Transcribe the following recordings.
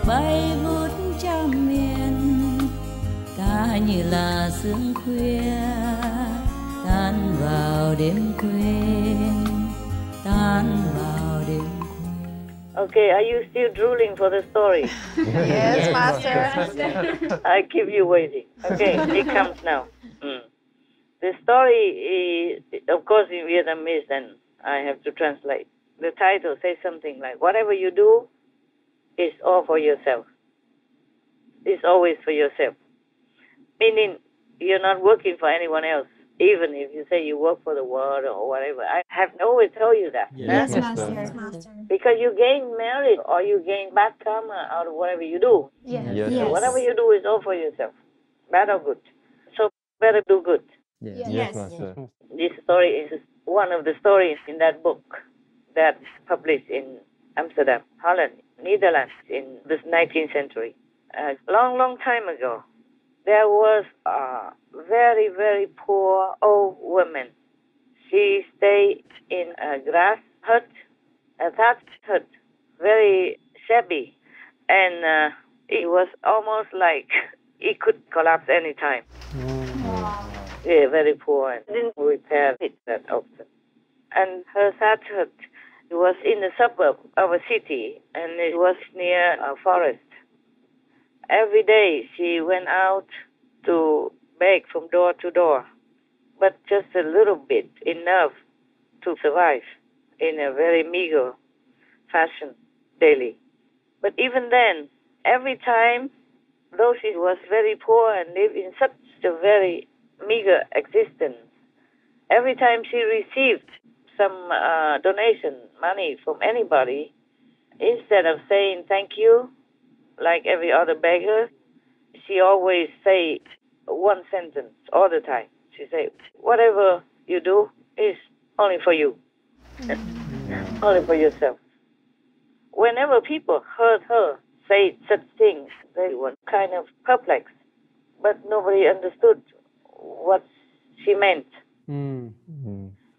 bay vút trong miền, ca như là sương khuya tan vào đêm quên, tan vào đêm quên. Okay, are you still drooling for the story? Yes, Master. I keep you waiting. Okay, it comes now. The story is, of course, in Vietnamese, and I have to translate. The title says something like, whatever you do is all for yourself. It's always for yourself. Meaning, you're not working for anyone else, even if you say you work for the world or whatever. I have always told you that. Yes, huh? Master. Because you gain merit or you gain bad karma out of whatever you do. Yes. So whatever you do is all for yourself, bad or good. So better do good. Yes. This story is one of the stories in that book that's published in Amsterdam, Holland, Netherlands in the 19th century. A long time ago, there was a very, very poor old woman. She stayed in a grass hut, a thatched hut, very shabby, and it was almost like it could collapse any time. Yeah, very poor and didn't repair it that often. And her thatched hut was in the suburb of a city, and it was near a forest. Every day she went out to beg from door to door, but just a little bit, enough to survive in a very meager fashion daily. But even then, every time, though she was very poor and lived in such a very meager existence, every time she received some donation money from anybody, instead of saying thank you like every other beggar, she always say one sentence all the time. She say, whatever you do is only for you, only for yourself. Whenever people heard her say such things, they were kind of perplexed, but nobody understood what she meant.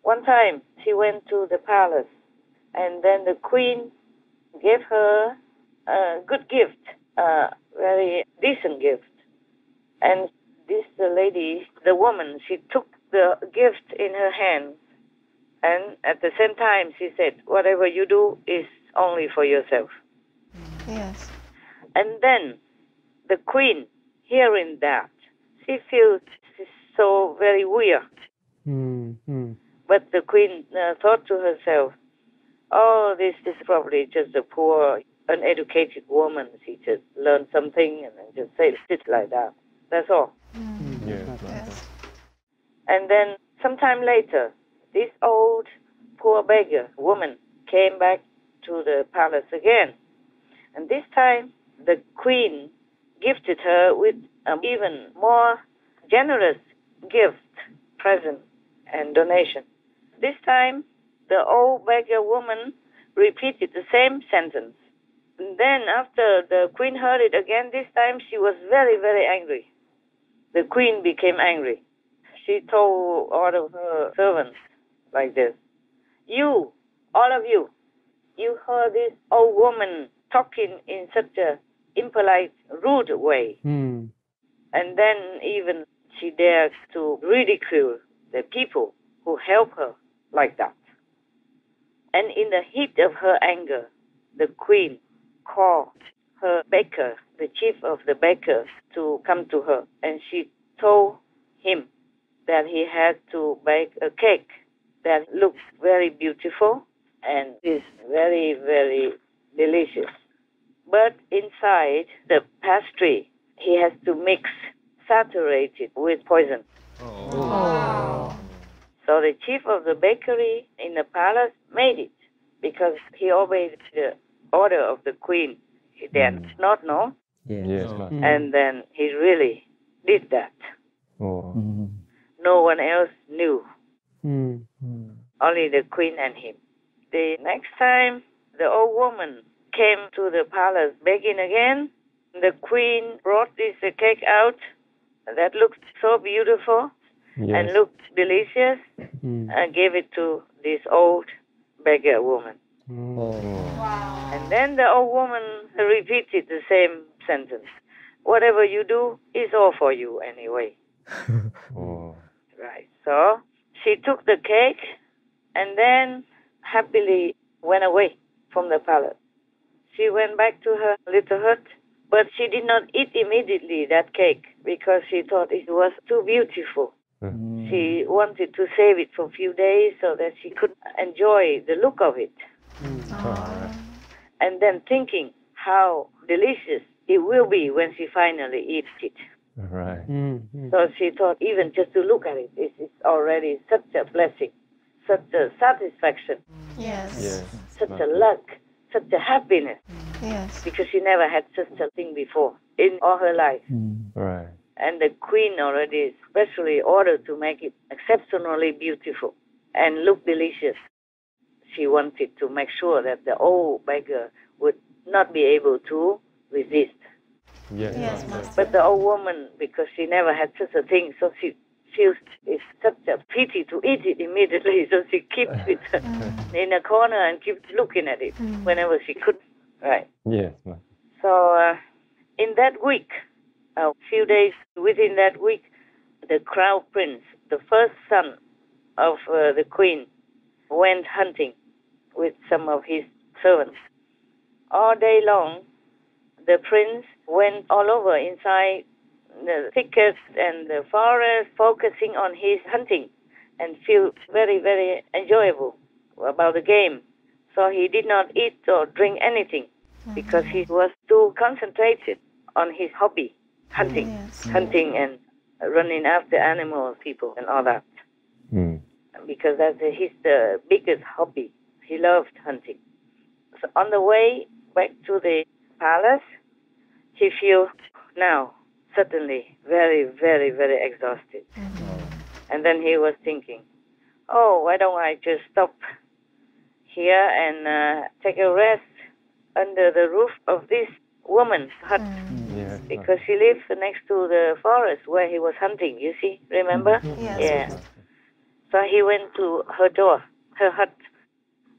One time, she went to the palace, and then the queen gave her a good gift, a very decent gift. And this lady, the woman, she took the gift in her hand, and at the same time, she said, whatever you do is only for yourself. Yes. And then the queen, hearing that, she feels so very weird. But the queen thought to herself, oh, this is probably just a poor, uneducated woman. She just learned something and then just said it like that. That's all. Yes. And then sometime later, this old poor beggar woman came back to the palace again. And this time, the queen gifted her with an even more generous gift, present, and donation. This time, the old beggar woman repeated the same sentence. And then after the queen heard it again, this time she was very, very angry. The queen became angry. She told all of her servants like this, you, all of you, you heard this old woman talking in such a impolite, rude way. And then even she dares to ridicule the people who help her like that. And in the heat of her anger, the queen called her baker, the chief of the bakers, to come to her. And she told him that he had to bake a cake that looked very beautiful and is very, very delicious. But inside the pastry, he has to mix saturated with poison. So the chief of the bakery in the palace made it because he obeyed the order of the queen. He did not know. And then he really did that. No one else knew. Only the queen and him. The next time, the old woman came to the palace begging again. The queen brought this cake out that looked so beautiful and looked delicious and gave it to this old beggar woman. Wow. And then the old woman repeated the same sentence. Whatever you do is all for you anyway. Right. So she took the cake and then happily went away from the palace. She went back to her little hut, but she did not eat immediately that cake because she thought it was too beautiful. She wanted to save it for a few days so that she could enjoy the look of it. And then thinking how delicious it will be when she finally eats it. Right. So she thought even just to look at it is already such a blessing, such a satisfaction, Yes. such a luck, such a happiness, Yes. because she never had such a thing before in all her life. Right. And the queen already specially ordered to make it exceptionally beautiful and look delicious. She wanted to make sure that the old beggar would not be able to resist. Yes, Master. But the old woman, because she never had such a thing, so she feels it's such a pity to eat it immediately, so she keeps it in a corner and keeps looking at it whenever she could. Right. Yes. So in that week, a few days within that week, the crown prince, the first son of the queen, went hunting with some of his servants. All day long, the prince went all over inside the thickets and the forest, focusing on his hunting and feel very, very enjoyable about the game. So he did not eat or drink anything because he was too concentrated on his hobby, hunting, hunting and running after animals, people, and all that. Because that's his the biggest hobby. He loved hunting. So on the way back to the palace, he feels now suddenly very, very, very exhausted. And then he was thinking, oh, why don't I just stop here and take a rest under the roof of this woman's hut? Because she lives next to the forest where he was hunting, you see, remember? Yes. Yeah. So he went to her door, her hut.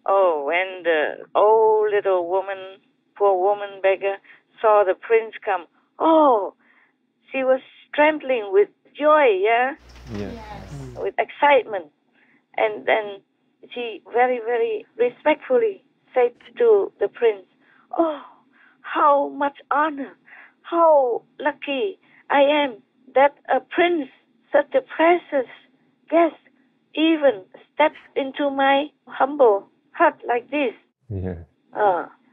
Oh, when the old little woman, poor woman beggar, saw the prince come, oh, she was trembling with joy, with excitement. And then she very, very respectfully said to the prince, oh, how much honor, how lucky I am that a prince, such a precious guest, even steps into my humble hut like this.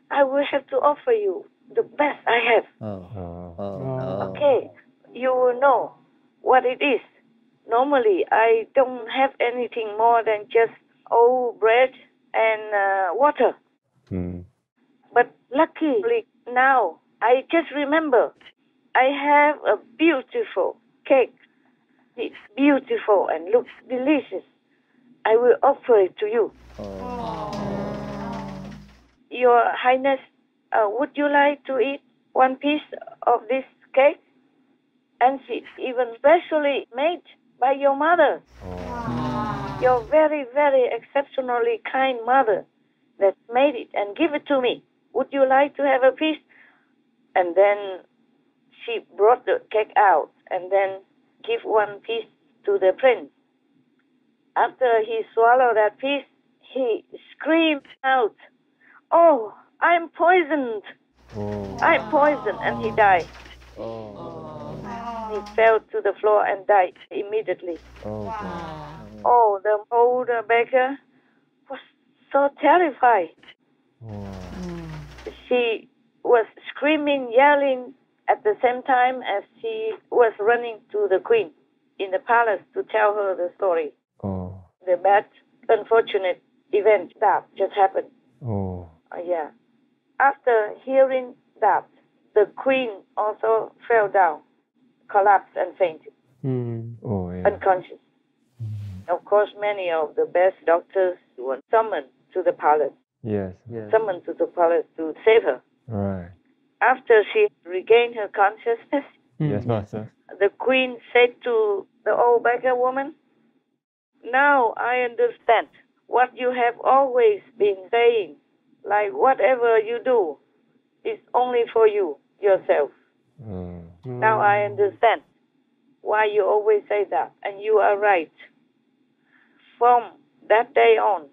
I will have to offer you the best I have. Okay, you will know what it is. Normally, I don't have anything more than just old bread and water. But luckily now, I just remember I have a beautiful cake. It's beautiful and looks delicious. I will offer it to you. Your Highness, would you like to eat one piece of this cake? And it's even specially made by your mother. Your very, very exceptionally kind mother that made it and give it to me. Would you like to have a piece? And then she brought the cake out and then give one piece to the prince. After he swallowed that piece, he screamed out, oh, I'm poisoned. I'm poisoned. And he died. He fell to the floor and died immediately. Oh, the older beggar was so terrified. She was screaming, yelling at the same time as she was running to the queen in the palace to tell her the story. The bad, unfortunate event that just happened. Yeah. After hearing that, the queen also fell down, collapsed and fainted, unconscious. Of course, many of the best doctors were summoned to the palace. Summoned to the palace to save her. After she regained her consciousness, Master. the queen said to the old beggar woman, now I understand what you have always been saying. Like whatever you do, it's only for you, yourself. Now I understand why you always say that, and you are right. From that day on,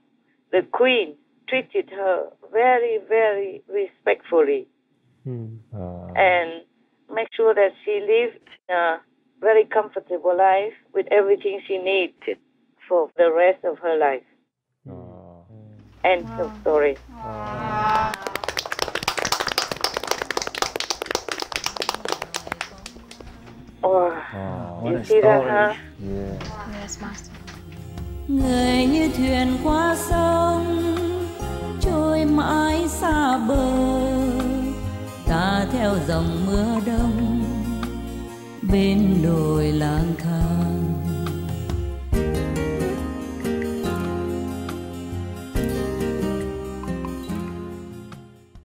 the Queen treated her very, very respectfully and make sure that she lived a very comfortable life with everything she needed for the rest of her life. End of story. You see that, huh? Yes, Master. Người như thuyền qua sông trôi mãi xa bờ, ta theo dòng mưa đông bên đồi lang thang.